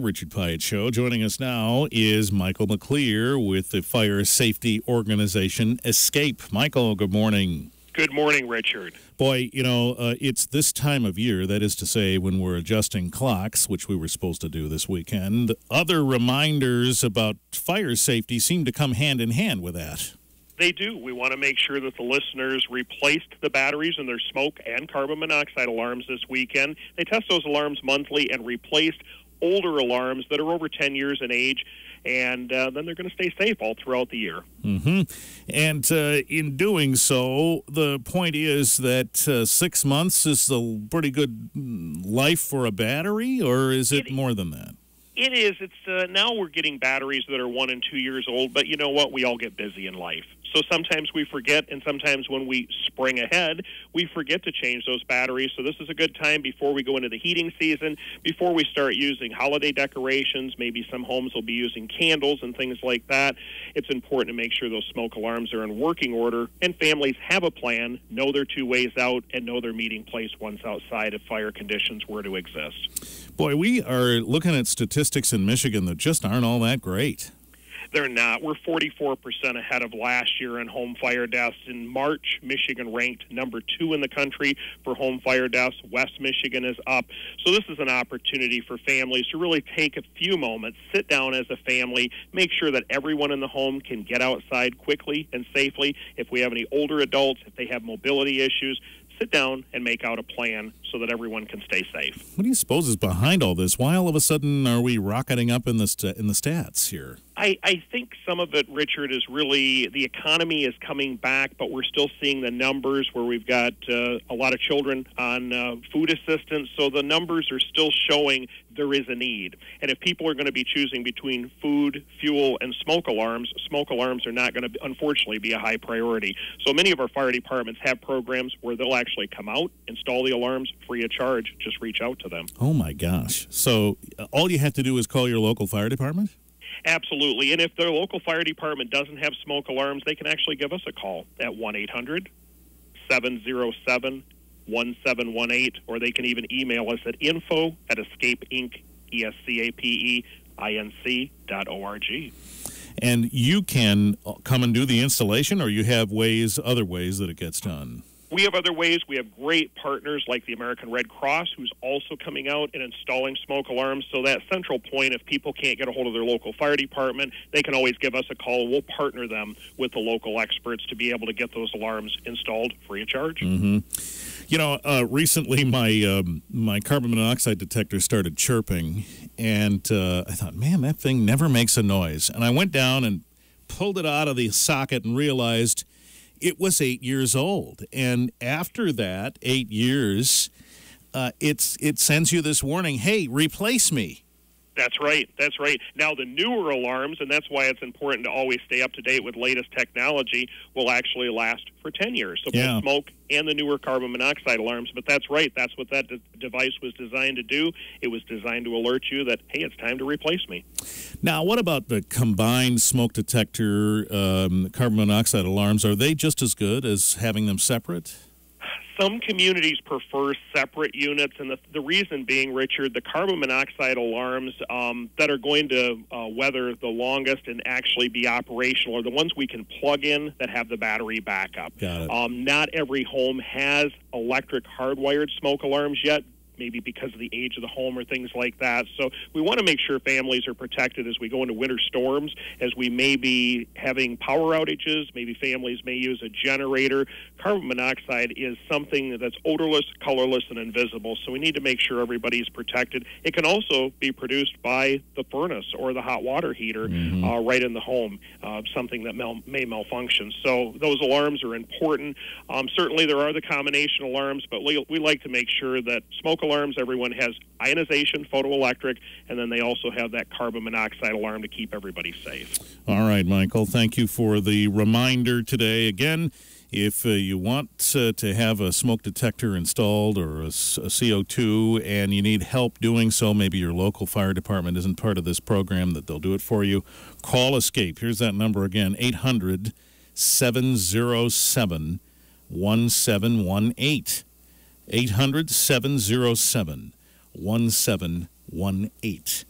Richard Piet Show. Joining us now is Michael McLeieer with the fire safety organization E.S.C.A.P.E. Michael, good morning. Good morning, Richard. Boy, it's this time of year, that is to say when we're adjusting clocks, which we were supposed to do this weekend. Other reminders about fire safety seem to come hand in hand with that. They do. We want to make sure that the listeners replaced the batteries in their smoke and carbon monoxide alarms this weekend. They test those alarms monthly and replaced older alarms that are over 10 years in age, and then they're going to stay safe all throughout the year. And in doing so, the point is that 6 months is a pretty good life for a battery, or is it more than that? It is. It's now we're getting batteries that are 1 and 2 years old, but you know what? We all get busy in life. So sometimes we forget, and sometimes when we spring ahead, we forget to change those batteries. So this is a good time before we go into the heating season, before we start using holiday decorations. Maybe some homes will be using candles and things like that. It's important to make sure those smoke alarms are in working order, and families have a plan, know their 2 ways out, and know their meeting place once outside if fire conditions were to exist. Boy, we are looking at statistics in Michigan that just aren't all that great. They're not. We're 44% ahead of last year in home fire deaths. In March, Michigan ranked number 2 in the country for home fire deaths. West Michigan is up. So this is an opportunity for families to really take a few moments, sit down as a family, make sure that everyone in the home can get outside quickly and safely. If we have any older adults, if they have mobility issues, sit down and make out a plan so that everyone can stay safe. What do you suppose is behind all this? Why all of a sudden are we rocketing up in the stats here? I think some of it, Richard, is really the economy is coming back, but we're still seeing the numbers where we've got a lot of children on food assistance. So the numbers are still showing there is a need. And if people are going to be choosing between food, fuel, and smoke alarms are not going to, unfortunately, be a high priority. So many of our fire departments have programs where they'll actually come out, install the alarms free of charge. Just reach out to them. Oh, my gosh. So all you have to do is call your local fire department? Absolutely. And if their local fire department doesn't have smoke alarms, they can actually give us a call at 1-800-707-1718, or they can even email us at info@escape.org. And you can come and do the installation, or you have other ways that it gets done? We have other ways. We have great partners like the American Red Cross, who's also coming out and installing smoke alarms. So that central point, if people can't get a hold of their local fire department, they can always give us a call. We'll partner them with the local experts to be able to get those alarms installed free of charge. Recently my carbon monoxide detector started chirping, and I thought, man, that thing never makes a noise. And I went down and pulled it out of the socket and realized it was 8 years old. And after that 8 years, it sends you this warning, hey, replace me. That's right. That's right. Now, the newer alarms, and that's why it's important to always stay up to date with latest technology, will actually last for 10 years. So both smoke and the newer carbon monoxide alarms. But that's right. That's what that device was designed to do. It was designed to alert you that, hey, it's time to replace me. Now, what about the combined smoke detector carbon monoxide alarms? Are they just as good as having them separate? Some communities prefer separate units, and the reason being, Richard, the carbon monoxide alarms that are going to weather the longest and actually be operational are the ones we can plug in that have the battery backup. Got it. Not every home has electric hardwired smoke alarms yet, maybe because of the age of the home or things like that. So we want to make sure families are protected as we go into winter storms, as we may be having power outages. Maybe families may use a generator. Carbon monoxide is something that's odorless, colorless, and invisible, so we need to make sure everybody's protected. It can also be produced by the furnace or the hot water heater right in the home, something that may malfunction. So those alarms are important. Certainly there are the combination alarms, but we like to make sure that smoke alarms, everyone has ionization, photoelectric, and then they also have that carbon monoxide alarm to keep everybody safe. All right, Michael, thank you for the reminder today. Again, if you want to have a smoke detector installed or a CO2 and you need help doing so, maybe your local fire department isn't part of this program, that they'll do it for you, call E.S.C.A.P.E. Here's that number again, 800-707-1718. 800-707-1718.